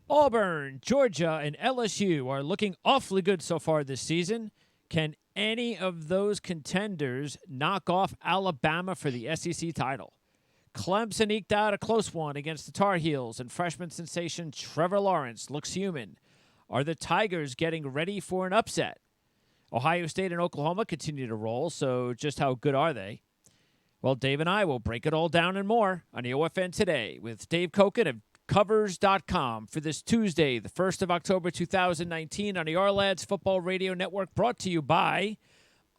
Auburn, Georgia, and LSU are looking awfully good so far this season. Can any of those contenders knock off Alabama for the SEC title? Clemson eked out a close one against the Tar Heels, and freshman sensation Trevor Lawrence looks human. Are the Tigers getting ready for an upset? Ohio State and Oklahoma continue to roll, so just how good are they? Well, Dave and I will break it all down and more on the OFN Today with Dave Koken of Covers.com for this Tuesday, the 1st of October, 2019 on the Our Football Radio Network, brought to you by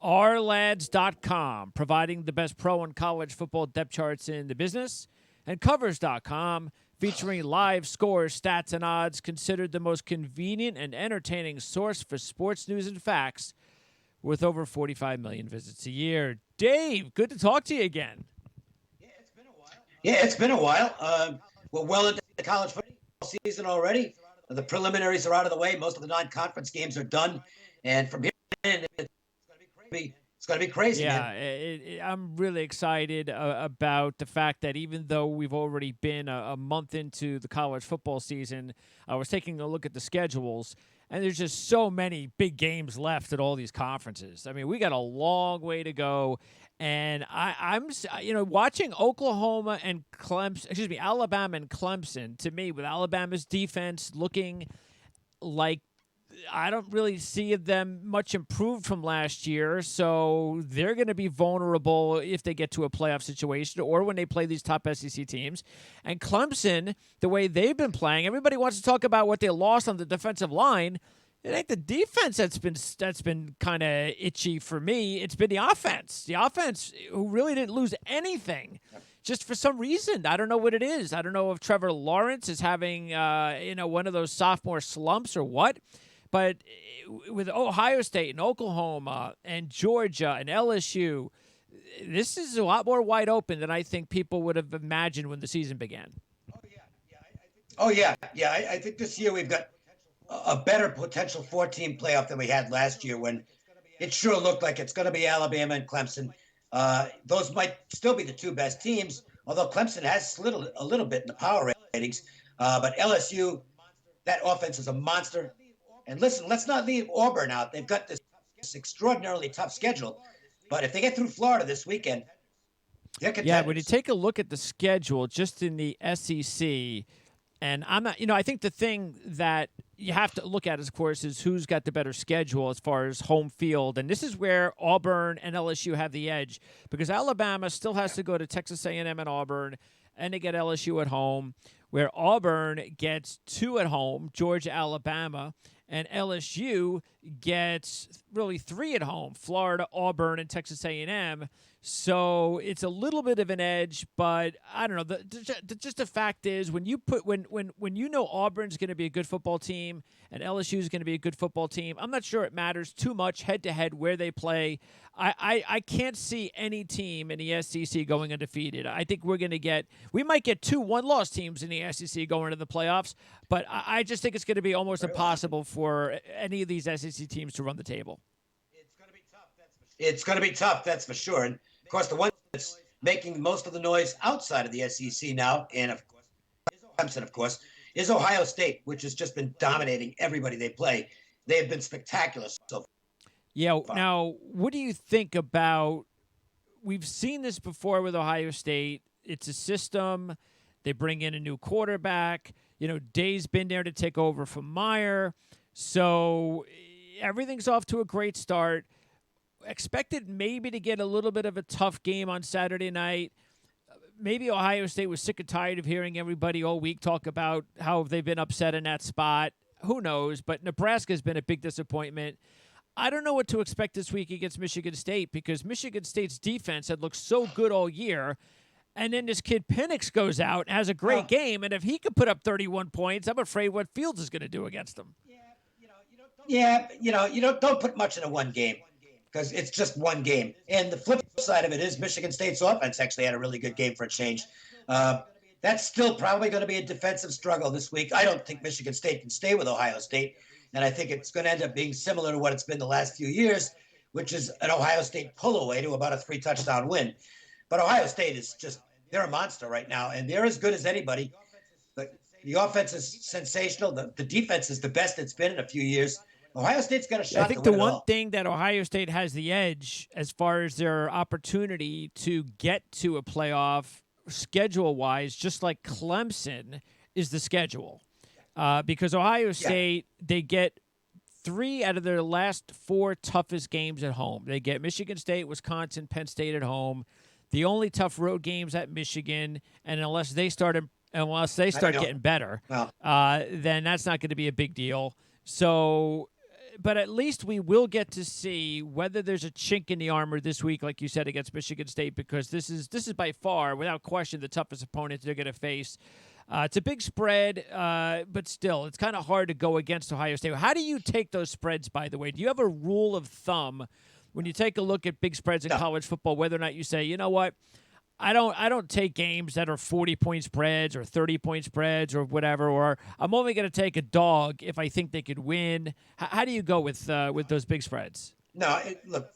ourlads.com, providing the best pro and college football depth charts in the business, and Covers.com, featuring live scores, stats, and odds, considered the most convenient and entertaining source for sports news and facts, with over 45 million visits a year. Dave, good to talk to you again. Yeah, it's been a while. We're well into the college football season already. The preliminaries are out of the way. Most of the non-conference games are done. And from here in, it's going to be crazy, man. I'm really excited about the fact that even though we've already been a month into the college football season, I was taking a look at the schedules, and there's just so many big games left at all these conferences. I mean, we got a long way to go. And I'm watching Oklahoma and Alabama and Clemson, to me, with Alabama's defense looking like I don't really see them much improved from last year, so they're going to be vulnerable if they get to a playoff situation or when they play these top SEC teams. And Clemson, the way they've been playing, everybody wants to talk about what they lost on the defensive line. It ain't the defense that's been kind of itchy for me. It's been the offense. The offense, who really didn't lose anything, just for some reason. I don't know what it is. I don't know if Trevor Lawrence is having one of those sophomore slumps or what. But with Ohio State and Oklahoma and Georgia and LSU, this is a lot more wide open than I think people would have imagined when the season began. I think this year we've got a better potential 4-team playoff than we had last year, when it sure looked like it's going to be Alabama and Clemson. Those might still be the two best teams, although Clemson has slid a little bit in the power ratings. But LSU, that offense is a monster. And listen, let's not leave Auburn out. They've got this extraordinarily tough schedule. But if they get through Florida this weekend, they're contenders. Yeah, when you take a look at the schedule just in the SEC, and I'm not, I think the thing that you have to look at, of course, is who's got the better schedule as far as home field. And this is where Auburn and LSU have the edge, because Alabama still has to go to Texas A&M and Auburn, and they get LSU at home, where Auburn gets 2 at home, Georgia, Alabama, and LSU gets really 3 at home, Florida, Auburn, and Texas A&M. So it's a little bit of an edge, but I don't know. Just the fact is, when you know Auburn's going to be a good football team and LSU is going to be a good football team, I'm not sure it matters too much head-to-head where they play. I can't see any team in the SEC going undefeated. I think we might get 2 one-loss teams in the SEC going to the playoffs, but I just think it's going to be almost impossible for any of these SEC teams to run the table. It's going to be tough, that's for sure. And of course, the one that's making most of the noise outside of the SEC now, and of course, Clemson, of course, is Ohio State, which has just been dominating everybody they play. They have been spectacular so far. Yeah. Now, what do you think about? We've seen this before with Ohio State. It's a system. They bring in a new quarterback. Day's been there to take over from Meyer, so everything's off to a great start. Expected maybe to get a little bit of a tough game on Saturday night. Maybe Ohio State was sick and tired of hearing everybody all week talk about how they've been upset in that spot. Who knows? But Nebraska's been a big disappointment. I don't know what to expect this week against Michigan State, because Michigan State's defense had looked so good all year. And then this kid Penix goes out and has a great game. And if he could put up 31 points, I'm afraid what Fields is going to do against him. Don't put much into one game, because it's just one game. And the flip side of it is Michigan State's offense actually had a really good game for a change. That's still probably going to be a defensive struggle this week. I don't think Michigan State can stay with Ohio State, and I think it's going to end up being similar to what it's been the last few years, which is an Ohio State pull away to about a 3-touchdown win. But Ohio State is they're a monster right now, and they're as good as anybody. But The offense is sensational. The defense is the best it's been in a few years. Ohio State's got a Yeah, I shot to think the win it one all. thing that Ohio State has the edge as far as their opportunity to get to a playoff schedule wise, just like Clemson, is the schedule. Because Ohio Yeah, State, they get 3 out of their last 4 toughest games at home. They get Michigan State, Wisconsin, Penn State at home. The only tough road games at Michigan, and unless they I start know. getting better, Well, then that's not going to be a big deal. So, but at least we will get to see whether there's a chink in the armor this week, like you said, against Michigan State, because this is by far, without question, the toughest opponent they're going to face. It's a big spread, but still, it's kind of hard to go against Ohio State. How do you take those spreads, by the way? Do you have a rule of thumb when you take a look at big spreads in no. college football, whether or not you say, you know what, I don't take games that are 40-point spreads or 30-point spreads or whatever, or I'm only going to take a dog if I think they could win. How do you go with those big spreads? No, look,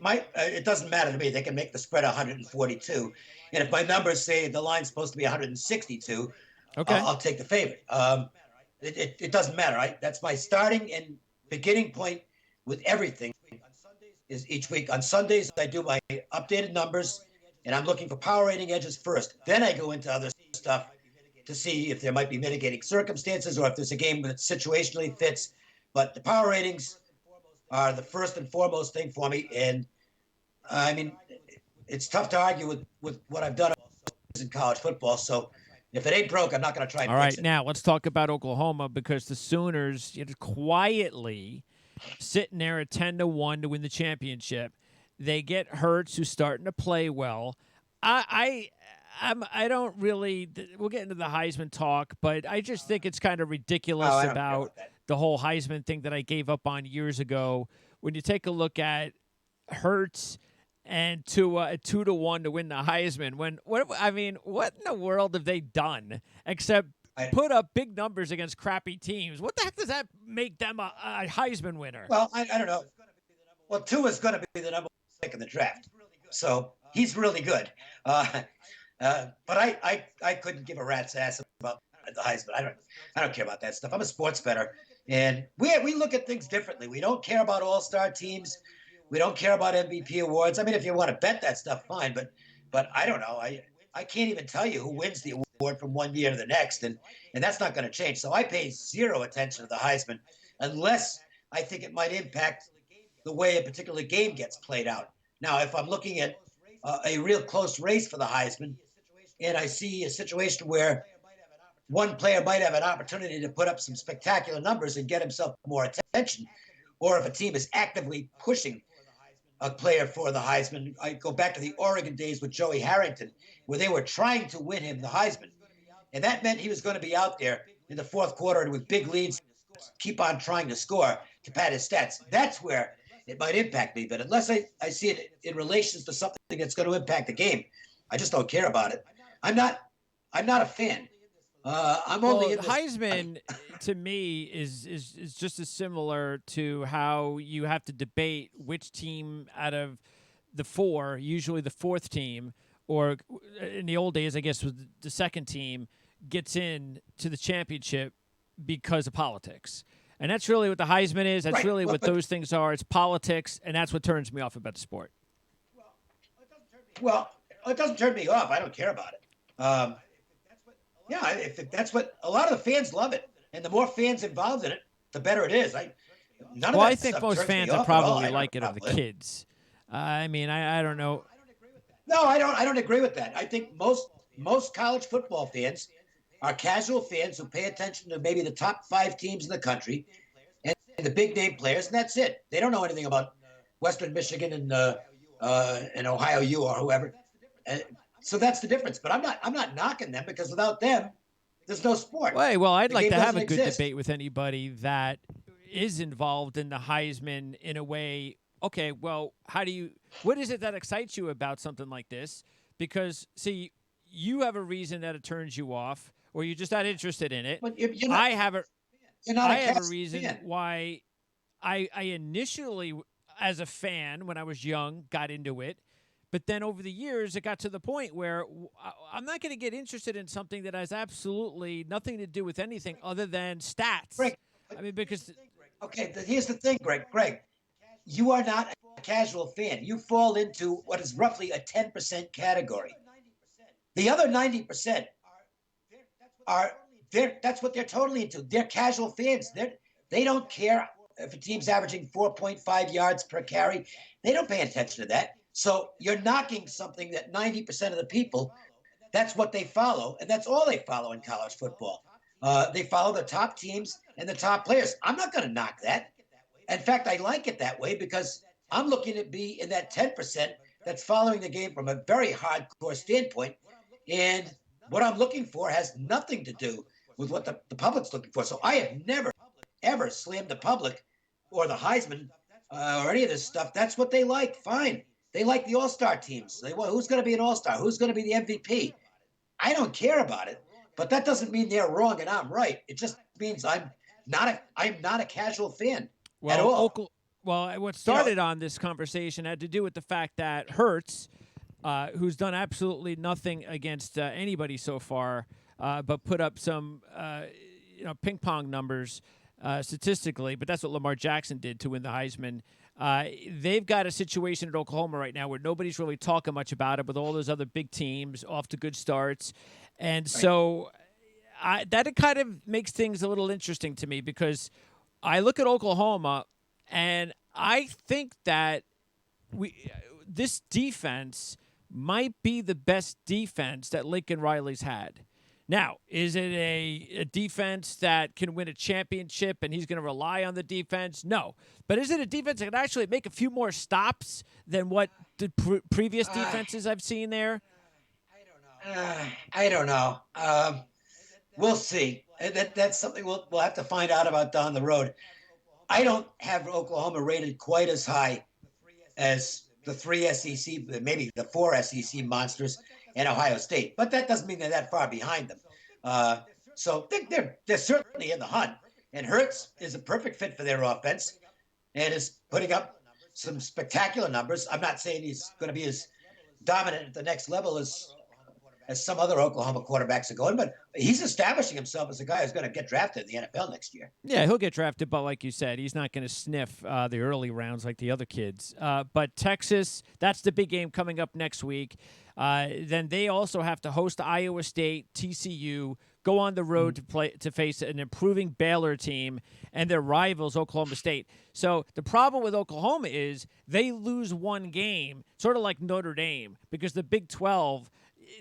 it doesn't matter to me. They can make the spread 142, and if my numbers say the line's supposed to be 162, Okay. I'll take the favorite. It doesn't matter. That's my starting and beginning point with everything. Is each week on Sundays I do my updated numbers, and I'm looking for power rating edges first. Then I go into other stuff to see if there might be mitigating circumstances or if there's a game that situationally fits. But the power ratings are the first and foremost thing for me. And I mean, it's tough to argue with what I've done in college football. So if it ain't broke, I'm not going to try and All fix right, it. now let's talk about Oklahoma, because the Sooners, quietly sitting there at 10-1 to win the championship. They get Hurts, who's starting to play well. I don't really. We'll get into the Heisman talk, but I just think it's kind of ridiculous I don't care about about that. the whole Heisman thing that I gave up on years ago. When you take a look at Hurts and Tua at 2-1 to win the Heisman, what in the world have they done except I, put up big numbers against crappy teams? What the heck does that make them a Heisman winner? well, I don't know. Well, Tua is going to be the number one pick in the draft, so he's really good. Uh, but I couldn't give a rat's ass about the Heisman. I don't care about that stuff. I'm a sports bettor, and we look at things differently. We don't care about all-star teams. We don't care about MVP awards. I mean, if you want to bet that stuff, fine. But I don't know. I can't even tell you who wins the award from one year to the next, and that's not going to change. So I pay zero attention to the Heisman unless I think it might impact the way a particular game gets played out. Now, if I'm looking at a real close race for the Heisman, and I see a situation where one player might have an opportunity to put up some spectacular numbers and get himself more attention, or if a team is actively pushing a player for the Heisman. I go back to the Oregon days with Joey Harrington, where they were trying to win him the Heisman. And that meant he was going to be out there in the fourth quarter with big leads, keep on trying to score to pad his stats. That's where it might impact me. But unless I see it in relation to something that's going to impact the game, I just don't care about it. I'm not a fan. I'm Well, only in this. Heisman to me is just as similar to how you have to debate which team out of the 4, usually the 4th team, or in the old days, I guess, was the 2nd team, gets in to the championship because of politics. And that's really what the Heisman is. That's Right. really Well, what those things are. It's politics, and that's what turns me off about the sport. Well, it doesn't turn me off. I don't care about it. Yeah, if that's what a lot of the fans love it, and the more fans involved in it, the better it is. None of Well, that I think stuff most turns fans me would off at all. probably I don't like have it a of the problem with it. kids. I don't know. No, I don't. I don't agree with that. I think most college football fans are casual fans who pay attention to maybe the top 5 teams in the country and the big name players, and that's it. They don't know anything about Western Michigan and Ohio U or whoever. So that's the difference. But I'm not knocking them, because without them, there's no sport. Well, I'd The like game to have doesn't a good exist. debate with anybody that is involved in the Heisman in a way. Okay, well, what is it that excites you about something like this? Because, see, you have a reason that it turns you off, or you're just not interested in it. But you're not I a have a casual reason fan. why I initially, as a fan, when I was young, got into it But then over the years, it got to the point where I'm not going to get interested in something that has absolutely nothing to do with anything other than stats. Greg, I mean, because okay, here's the thing, Greg. You are not a casual fan. You fall into what is roughly a 10% category. The other 90% are that's what they're totally into. They're casual fans. They don't care if a team's averaging 4.5 yards per carry. They don't pay attention to that. So you're knocking something that 90% of the people, that's what they follow, and that's all they follow in college football. They follow the top teams and the top players. I'm not going to knock that. In fact, I like it that way because I'm looking to be in that 10% that's following the game from a very hardcore standpoint. And what I'm looking for has nothing to do with what the public's looking for. So I have never, ever slammed the public or the Heisman or any of this stuff. That's what they like. Fine. They like the all-star teams. They want who's going to be an all-star, who's going to be the MVP. I don't care about it, but that doesn't mean they're wrong and I'm right. It just means I'm not a casual fan at all. What started on this conversation had to do with the fact that Hurts, who's done absolutely nothing against anybody so far, but put up some ping pong numbers statistically. But that's what Lamar Jackson did to win the Heisman. They've got a situation at Oklahoma right now where nobody's really talking much about it, with all those other big teams off to good starts, and so that kind of makes things a little interesting to me because I look at Oklahoma and I think that this defense might be the best defense that Lincoln Riley's had. Now, is it a defense that can win a championship and he's going to rely on the defense? No. But is it a defense that can actually make a few more stops than what the previous defenses I've seen there? I don't know. We'll see. That's something we'll have to find out about down the road. I don't have Oklahoma rated quite as high as the three SEC, maybe the four SEC monsters, and Ohio State. But that doesn't mean they're that far behind them. So they're certainly in the hunt. And Hurts is a perfect fit for their offense and is putting up some spectacular numbers. I'm not saying he's going to be as dominant at the next level as some other Oklahoma quarterbacks are going, but he's establishing himself as a guy who's going to get drafted in the NFL next year. Yeah, he'll get drafted, but like you said, he's not going to sniff the early rounds like the other kids. But Texas, that's the big game coming up next week. Then they also have to host Iowa State, TCU, go on the road to face an improving Baylor team and their rivals, Oklahoma State. So the problem with Oklahoma is they lose one game, sort of like Notre Dame, because the Big 12,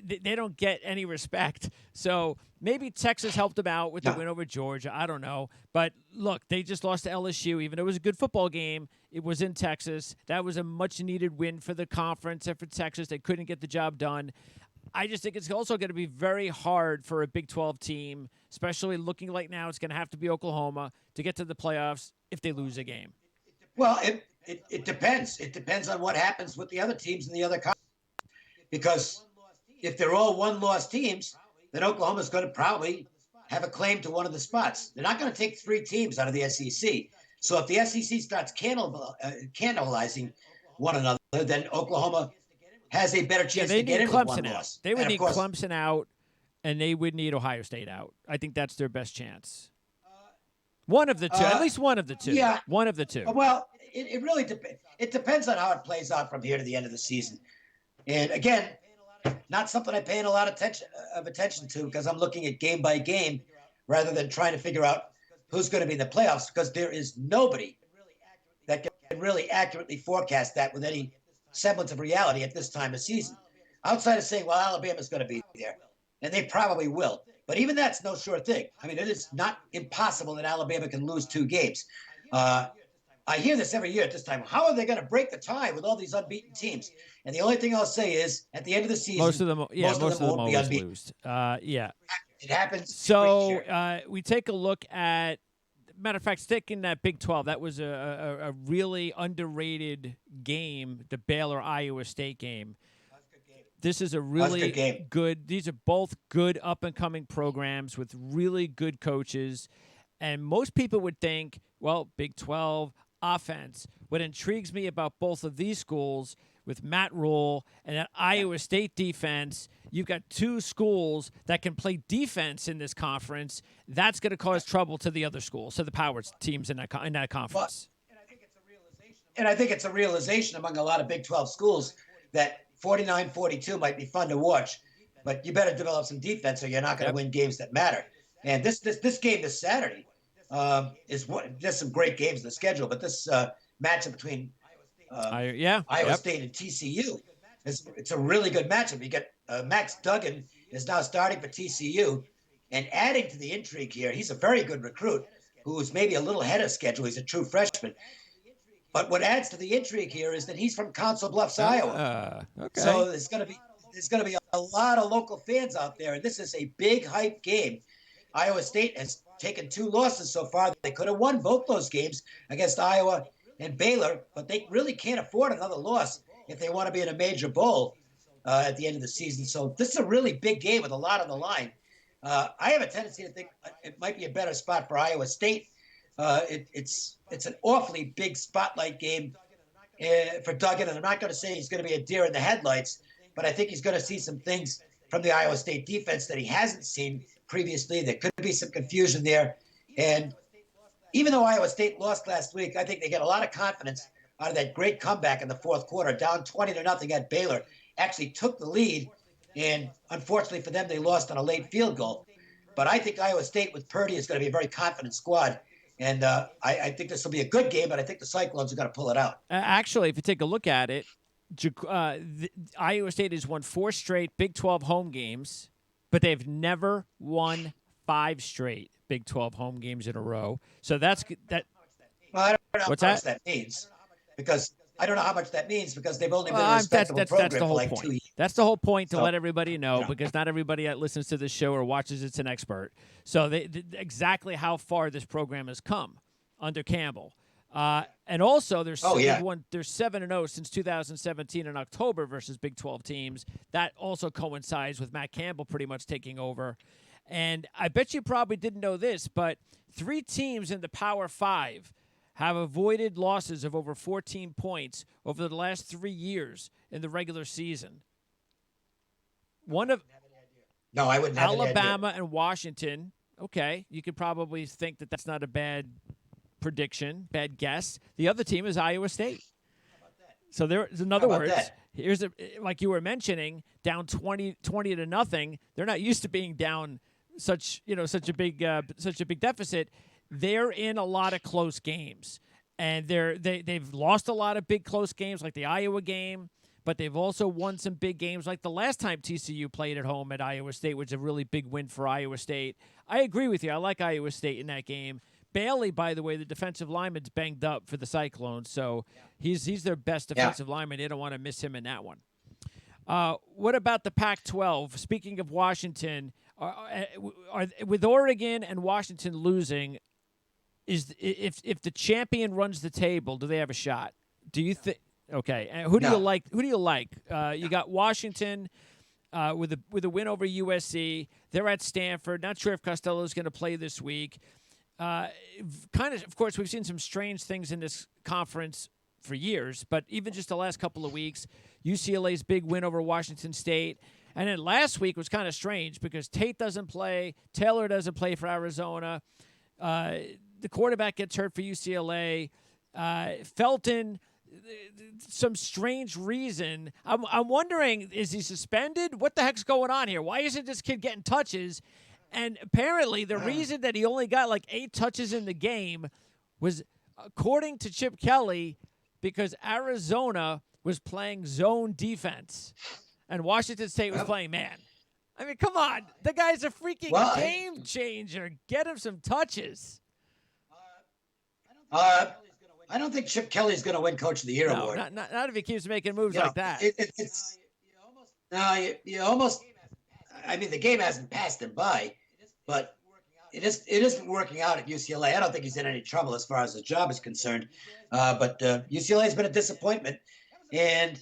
they don't get any respect. So maybe Texas helped them out with the win over Georgia. I don't know. But look, they just lost to LSU. Even though it was a good football game, it was in Texas. That was a much-needed win for the conference and for Texas. They couldn't get the job done. I just think it's also going to be very hard for a Big 12 team, especially looking like now it's going to have to be Oklahoma, to get to the playoffs if they lose a game. Well, it depends. It depends on what happens with the other teams in the other conference. Because if they're all one-loss teams, then Oklahoma's going to probably have a claim to one of the spots. They're not going to take three teams out of the SEC. So if the SEC starts cannibalizing one another, then Oklahoma has a better chance to get in with one loss. They would need Clemson out, and they would need Ohio State out. I think that's their best chance. One of the two, at least one of the two. Yeah. One of the two. Well, it really depends. It depends on how it plays out from here to the end of the season. And again, not something I pay a lot of attention to because I'm looking at game by game rather than trying to figure out who's going to be in the playoffs, because there is nobody that can really accurately forecast that with any semblance of reality at this time of season. Outside of saying, well, Alabama's going to be there, and they probably will. But even that's no sure thing. I mean, it is not impossible that Alabama can lose two games. I hear this every year at this time. How are they going to break the tie with all these unbeaten teams? And the only thing I'll say is, at the end of the season, most of them won't be unbeaten. Lose. Yeah, it happens. So we take a look at. Matter of fact, sticking that Big 12, that was a really underrated game, the Baylor-Iowa State game. This is a really good. These are both good up-and-coming programs with really good coaches. And most people would think, well, Big 12, offense. What intrigues me about both of these schools, with Matt Rule and that Iowa State defense, you've got two schools that can play defense in this conference. That's going to cause trouble to the other schools, to the power teams in that Well, conference. and I think it's a realization among a lot of Big 12 schools that 49-42 might be fun to watch, but you better develop some defense or you're not going to Yep. win games that matter. And this game this Saturday is what. There's some great games in the schedule, but this matchup between Yeah. Iowa Yep. State and TCU it's a really good matchup. You get Max Duggan is now starting for TCU, and adding to the intrigue here, he's a very good recruit who's maybe a little ahead of schedule. He's a true freshman. But what adds to the intrigue here is that he's from Council Bluffs, Iowa. Okay. So there's going to be a lot of local fans out there, and this is a big hype game. Iowa State has taken 2 losses so far. They could have won both those games against Iowa and Baylor, but they really can't afford another loss if they want to be in a major bowl at the end of the season. So this is a really big game with a lot on the line. I have a tendency to think it might be a better spot for Iowa State. It's an awfully big spotlight game for Duggan, and I'm not going to say he's going to be a deer in the headlights, but I think he's going to see some things from the Iowa State defense that he hasn't seen previously. There could be some confusion there, and even though Iowa State lost last week, I think they get a lot of confidence out of that great comeback in the fourth quarter, down 20-0 at Baylor. Actually took the lead, and unfortunately for them, they lost on a late field goal. But I think Iowa State with Purdy is going to be a very confident squad. And I think this will be a good game, but I think the Cyclones are going to pull it out. Actually, if you take a look at it, Iowa State has won 4 straight Big 12 home games, but they've never won 5 straight Big 12 home games in a row. So that's that. Well, I don't know What's how that? much that means because I don't know how much that means because they've only been a respectable program that's the whole for like point. 2 years. That's the whole point to So, let everybody know because not everybody that listens to this show or watches it's an expert. So exactly how far this program has come under Campbell. And also, they're 7-0 since 2017 in October versus Big 12 teams. That also coincides with Matt Campbell pretty much taking over. And I bet you probably didn't know this, but 3 teams in the Power 5 have avoided losses of over 14 points over the last 3 years in the regular season. One of No, I wouldn't have any idea. Alabama and Washington. Okay, you could probably think that that's not a bad prediction, bad guess. The other team is Iowa State. So there's, in other words, here's like you were mentioning, down 20-0. They're not used to being down such a big deficit. They're in a lot of close games, and they've lost a lot of big close games like the Iowa game, but they've also won some big games like the last time TCU played at home at Iowa State, which is a really big win for Iowa State. I agree with you. I like Iowa State in that game. Bailey, by the way, the defensive lineman's banged up for the Cyclones, so he's their best defensive lineman. They don't want to miss him in that one. What about the Pac-12? Speaking of Washington, with Oregon and Washington losing, if the champion runs the table, do they have a shot? Do you think? Okay, and who do you like? Who do you like? You got Washington with a win over USC. They're at Stanford. Not sure if Costello's going to play this week. Of course, we've seen some strange things in this conference for years, but even just the last couple of weeks, UCLA's big win over Washington State. And then last week was kind of strange because Tate doesn't play, Taylor doesn't play for Arizona. The quarterback gets hurt for UCLA. Felton, some strange reason. I'm wondering, is he suspended? What the heck's going on here? Why isn't this kid getting touches? And apparently the reason that he only got like 8 touches in the game was, according to Chip Kelly, because Arizona was playing zone defense and Washington State was playing man. I mean, come on. The guy's a freaking game changer. Get him some touches. I don't think Chip Kelly's going to win Coach of the Year award. Not if he keeps making moves like that. You almost. I mean, the game hasn't passed him by, but it isn't working out at UCLA. I don't think he's in any trouble as far as his job is concerned. But UCLA has been a disappointment, and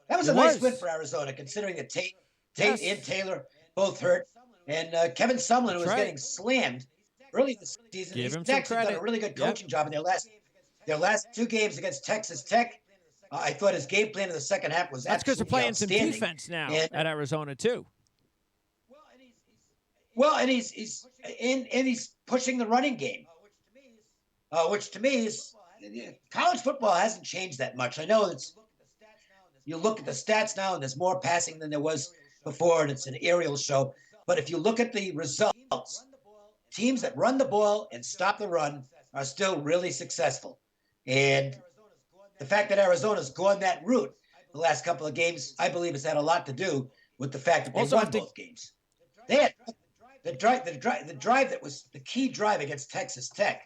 that was a nice win for Arizona, considering that Tate and Taylor both hurt, and Kevin Sumlin was getting slammed early this season. Give him He's some actually credit. done a really good coaching job in their last 2 games against Texas Tech I thought his game plan in the second half was That's because they're absolutely playing some outstanding. defense now And at Arizona too. he's pushing the running game, which to me is college football hasn't changed that much. I know you look at the stats now, and there's more passing than there was before, and it's an aerial show. But if you look at the results, teams that run the ball and stop the run are still really successful. And the fact that Arizona's gone that route the last couple of games, I believe, has had a lot to do with the fact that they Also, won both games. They had the drive that was the key drive against Texas Tech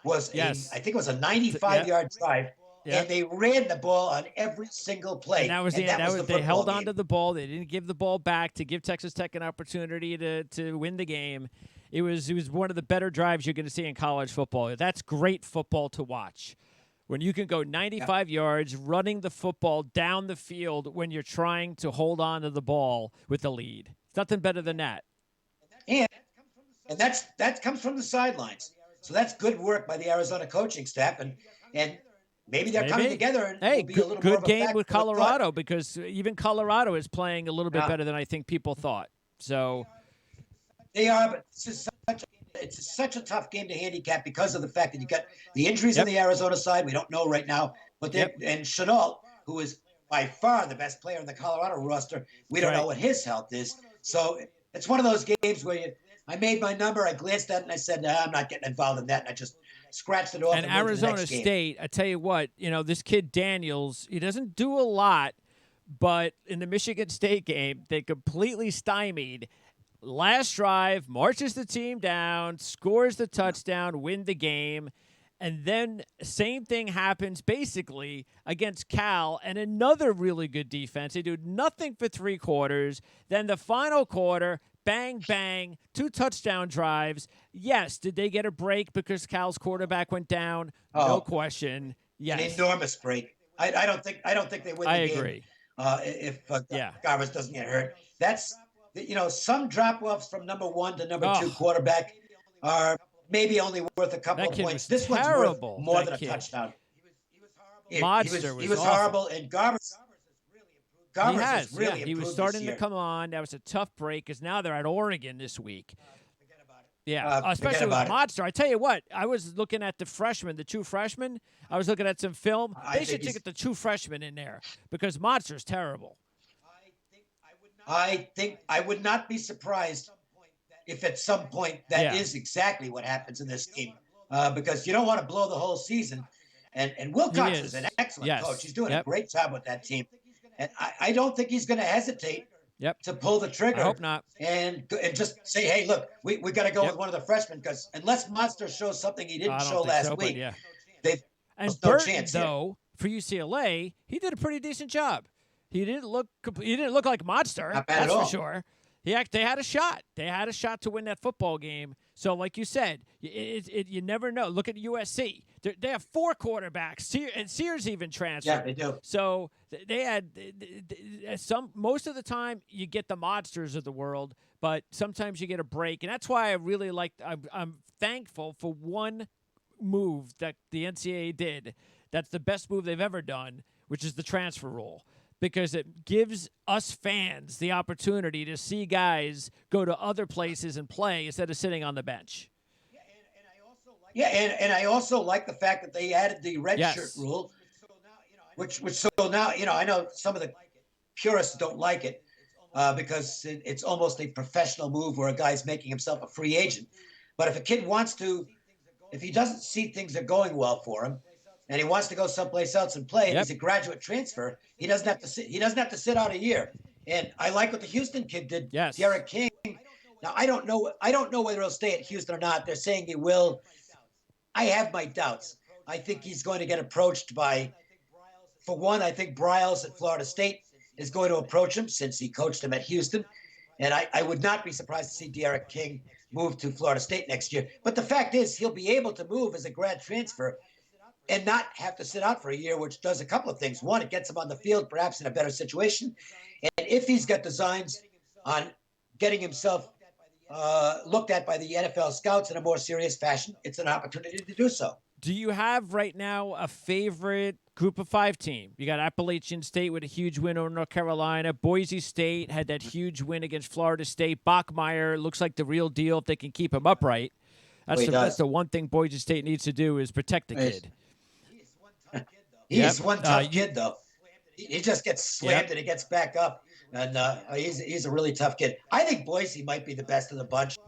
was yes, I think it was a 95-yard drive, yeah. and they ran the ball on every single play, And that was and that was the they football held on game. to the ball. They didn't give the ball back to give Texas Tech an opportunity to win the game. It was one of the better drives you're going to see in college football. That's great football to watch. When you can go 95 yards running the football down the field when you're trying to hold on to the ball with the lead. It's nothing better than that. And that comes from the sidelines. So that's good work by the Arizona coaching staff, and maybe they're coming together and hey, will be a little more good of a game factor with Colorado because even Colorado is playing a little bit better than I think people thought. So they are, but it's such a tough game to handicap because of the fact that you got the injuries on the Arizona side. We don't know right now, but and Chenault, who is by far the best player in the Colorado roster, we don't know what his health is. So it's one of those games where I made my number, I glanced at it, and I said, nah, I'm not getting involved in that, and I just scratched it off. And Arizona State, I tell you what, this kid Daniels, he doesn't do a lot, but in the Michigan State game, they completely stymied. Last drive, marches the team down, scores the touchdown, win the game. And then same thing happens basically against Cal and another really good defense. They do nothing for 3 quarters. Then the final quarter, bang, bang, 2 touchdown drives. Yes, did they get a break because Cal's quarterback went down? No question. Yes. An enormous break. I don't think they win the game. Agree. If Garbers doesn't get hurt. That's some drop-offs from number 1 to number 2 quarterback are maybe only worth a couple of points. This one's worth more than a touchdown. He was horrible, and Garbers has really improved. He was starting to come on. That was a tough break because now they're at Oregon this week. Yeah, especially with Monster. I tell you what, I was looking at the 2 freshmen. I was looking at some film. They should get the 2 freshmen in there because Monster's terrible. I think I would not be surprised if at some point that is exactly what happens in this game, because you don't want to blow the whole season. And Wilcox is an excellent coach. He's doing a great job with that team. And I don't think he's going to hesitate to pull the trigger. I hope not. And just say, hey, look, we got to go with one of the freshmen, because unless Monster shows something he didn't show last week, they've no chance. Though, for UCLA, he did a pretty decent job. He didn't look like Monster. That's for sure. They had a shot. They had a shot to win that football game. So, like you said, you never know. Look at USC. They have 4 quarterbacks. And Sears even transferred. Yeah, they do. So they had most of the time you get the monsters of the world, but sometimes you get a break, and that's why I really I'm thankful for one move that the NCAA did. That's the best move they've ever done, which is the transfer rule. Because it gives us fans the opportunity to see guys go to other places and play instead of sitting on the bench. And I also like the fact that they added the red shirt rule, which now I know some of the purists don't like it because it's almost a professional move where a guy's making himself a free agent. But if a kid if he doesn't see things are going well for him, and he wants to go someplace else and play, and he's a graduate transfer, he doesn't have to sit out a year. And I like what the Houston kid did, Derek King. Now I don't know whether he'll stay at Houston or not. They're saying he will. I have my doubts. I think he's going to get approached for one, I think Bryles at Florida State is going to approach him since he coached him at Houston. And I would not be surprised to see Derek King move to Florida State next year. But the fact is, he'll be able to move as a grad transfer and not have to sit out for a year, which does a couple of things. One, it gets him on the field, perhaps in a better situation. And if he's got designs on getting himself looked at by the NFL scouts in a more serious fashion, it's an opportunity to do so. Do you have right now a favorite Group of 5 team? You got Appalachian State with a huge win over North Carolina. Boise State had that huge win against Florida State. Bachmeyer looks like the real deal if they can keep him upright. Well, he That's does. the one thing Boise State needs to do is protect the He's, kid. he Yep. is one tough kid, though. He just gets slammed Yep. and he gets back up, and he's a really tough kid. I think Boise might be the best of the bunch.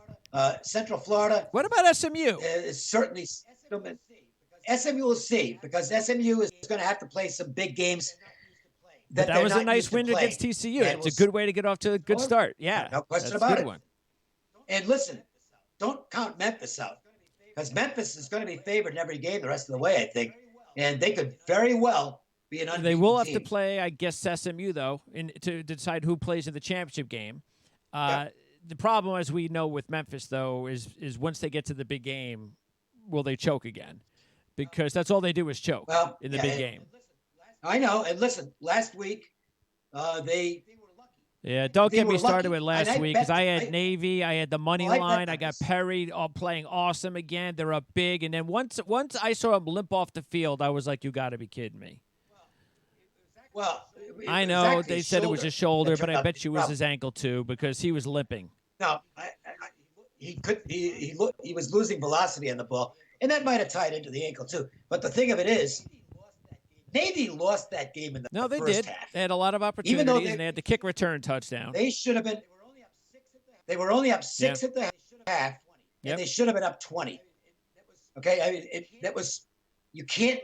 Central Florida What about SMU? is certainly SMU will see because SMU is going to have to play some big games But that that they're was a not nice used to win playing. against TCU. And It's a good way to get off to a good start. Yeah, no question that's a about good it. one. And listen, don't count Memphis out because Memphis is going to be favored in every game the rest of the way, I think, and they could very well be an unbeaten They will have to team. play, I guess, SMU though, to decide who plays in the championship game. Yep. The problem, as we know with Memphis, though, is once they get to the big game, will they choke again? Because that's all they do is choke in the big game. I know. And listen, last week they don't they get were me started lucky. with last And week because I had Navy, I had the money Well, I line, bet I got Memphis. Perry playing awesome again. They're up big, and then once I saw him limp off the field, I was like, "You got to be kidding me!" Well, I know exactly they said it was his shoulder, but I bet you it was problem. his ankle too because he was limping. No, he was losing velocity on the ball, and that might have tied into the ankle too. But the thing of it is, Navy lost that game in the No, they first did. half. They had a lot of Even though opportunities, and they had the kick return touchdown. they should have been, they were only up 6 Yeah. at the half, and Yep. they should have been up 20. Okay, I mean, that was you can't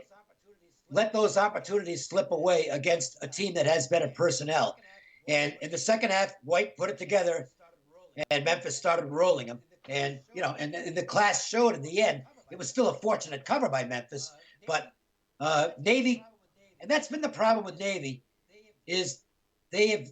let those opportunities slip away against a team that has better personnel. And in the second half, White put it together, and Memphis started rolling them. And and the class showed in the end. It was still a fortunate cover by Memphis, but Navy, and that's been the problem with Navy, is they have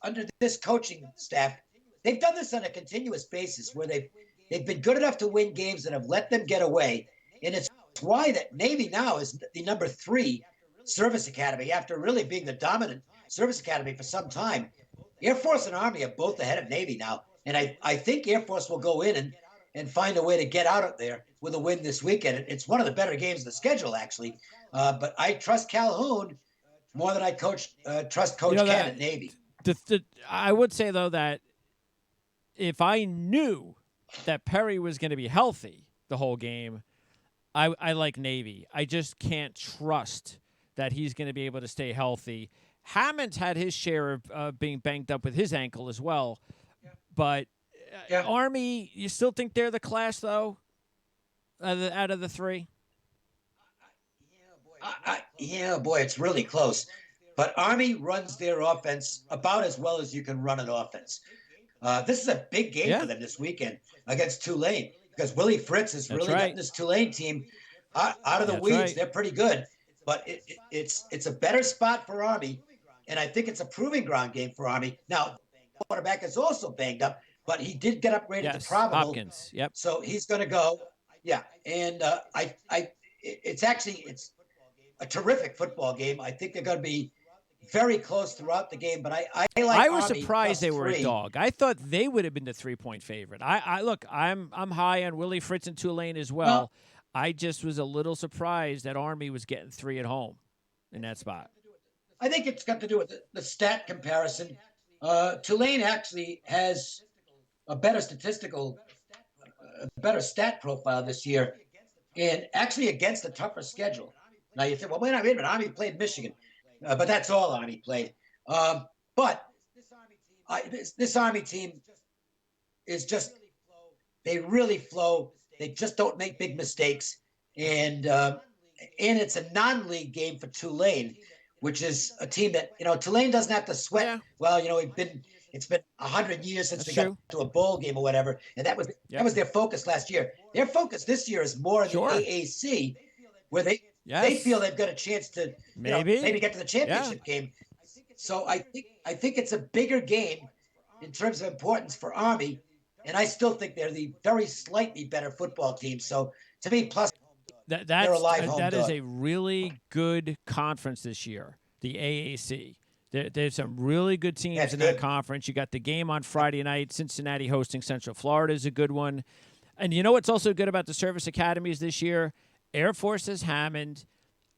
under this coaching staff, they've done this on a continuous basis where they've been good enough to win games and have let them get away, and it's why that Navy now is the number 3 service academy after really being the dominant service academy for some time. Air Force and Army are both ahead of Navy now, and I think Air Force will go in and find a way to get out of there with a win this weekend. It's one of the better games of the schedule, actually. But I trust Calhoun more than I trust Coach Ken at Navy. I would say, though, that if I knew that Perry was going to be healthy the whole game, I like Navy. I just can't trust that he's going to be able to stay healthy. Hammond's had his share of being banged up with his ankle as well. But Army, you still think they're the class, though, out of the 3? Yeah, boy, it's really close. But Army runs their offense about as well as you can run an offense. This is a big game for them this weekend against Tulane because Willie Fritz has really gotten this Tulane team out of the weeds. Right. They're pretty good, but it's a better spot for Army, and I think it's a proving ground game for Army. Now, the quarterback is also banged up, but he did get upgraded to probable. Hopkins. Yep. So he's going to go. Yeah, and it's a terrific football game. I think they're going to be very close throughout the game, but I was Army surprised they were 3. a dog. I thought they would have been the 3-point favorite. I'm high on Willie Fritz and Tulane as well. I just was a little surprised that Army was getting 3 at home in that spot. I think it's got to do with the stat comparison. Tulane actually has a better stat profile this year, and actually against a tougher schedule. Now you think, well, wait a minute, Army played Michigan, but that's all Army played. But this Army team is they really flow. They just don't make big mistakes, and it's a non-league game for Tulane, which is a team that Tulane doesn't have to sweat. Yeah. Well, it's been 100 years since they got to a bowl game or whatever, and that was their focus last year. Their focus this year is more in the AAC, where they feel they've got a chance to maybe get to the championship game. So I think it's a bigger game in terms of importance for Army, and I still think they're the very slightly better football team. So to me, plus they're a live home that dog. Is a really good conference this year, the AAC. There's some really good teams in that conference. You got the game on Friday night, Cincinnati hosting Central Florida is a good one. And you know what's also good about the service academies this year? Air Force has Hammond,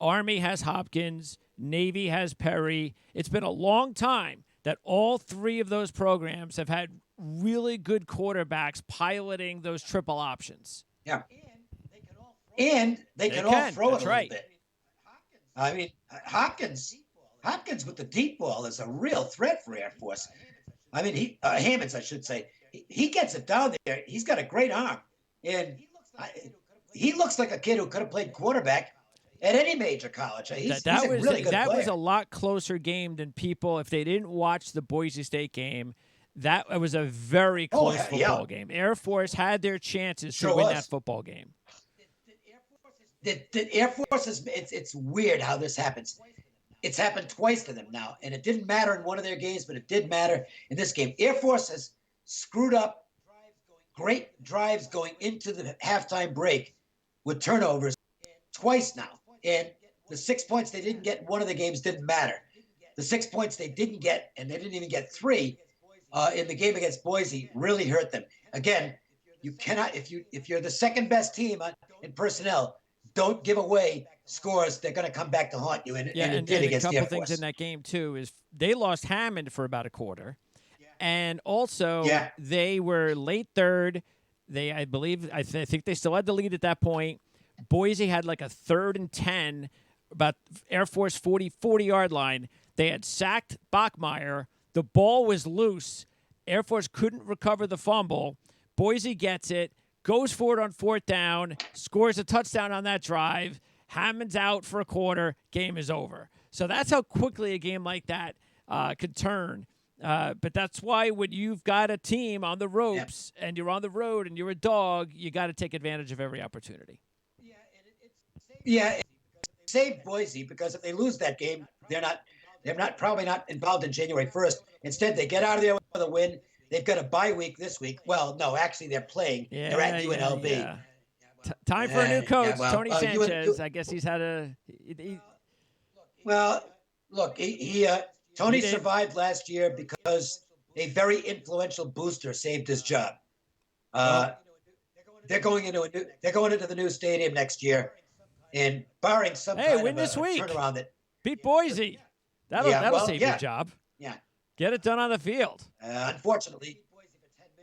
Army has Hopkins, Navy has Perry. It's been a long time that all three of those programs have had really good quarterbacks piloting those triple options. Yeah. And they can all throw it a little bit. I mean, Hopkins with the deep ball is a real threat for Air Force. I mean, Hammonds, I should say, he gets it down there. He's got a great arm, and he looks like a kid who could have played quarterback at any major college. He's a really good player. That was a lot closer game than people, if they didn't watch the Boise State game, that was a very close football game. Air Force had their chances to win that football game. The Air Force it's weird how this happens. It's happened twice to them now, and it didn't matter in one of their games, but it did matter in this game. Air Force has screwed up great drives going into the halftime break with turnovers twice now. And the 6 points they didn't get in one of the games didn't matter. The 6 points they didn't get, and they didn't even get 3 in the game against Boise, really hurt them. Again, you cannot, if you're the second best team in personnel, don't give away scores. They're going to come back to haunt you, and it did against the Air Force. A couple things in that game too is they lost Hammond for about a quarter, and also they were late third. I think they still had the lead at that point. Boise had like a 3rd and 10, about Air Force 40-yard line. They had sacked Bachmeier. The ball was loose. Air Force couldn't recover the fumble. Boise gets it, goes for it on 4th down, scores a touchdown on that drive. Hammond's out for a quarter. Game is over. So that's how quickly a game like that could turn. But that's why when you've got a team on the ropes and you're on the road and you're a dog, you got to take advantage of every opportunity. Yeah, it saved Boise, because if they lose that game, they're probably not involved in January 1st. Instead, they get out of there with a win. They've got a bye week this week. Well, no, actually, they're playing. They're at UNLV. Time for a new coach, Tony Sanchez. I guess he's had a. Well, look, Tony survived last year because a very influential booster saved his job. They're going into the new stadium next year, and barring some kind win of this week. turnaround that beat Boise. That'll save your job. Yeah. Get it done on the field. Unfortunately,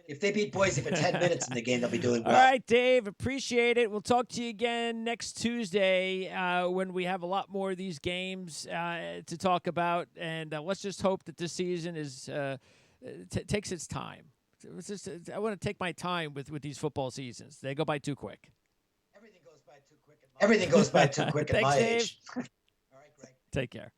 if they beat Boise for 10 minutes in the game, they'll be doing well. All right, Dave, appreciate it. We'll talk to you again next Tuesday when we have a lot more of these games to talk about. And let's just hope that this season takes its time. I want to take my time with these football seasons. They go by too quick. Everything goes by too quick at my age. All right, Greg. Take care.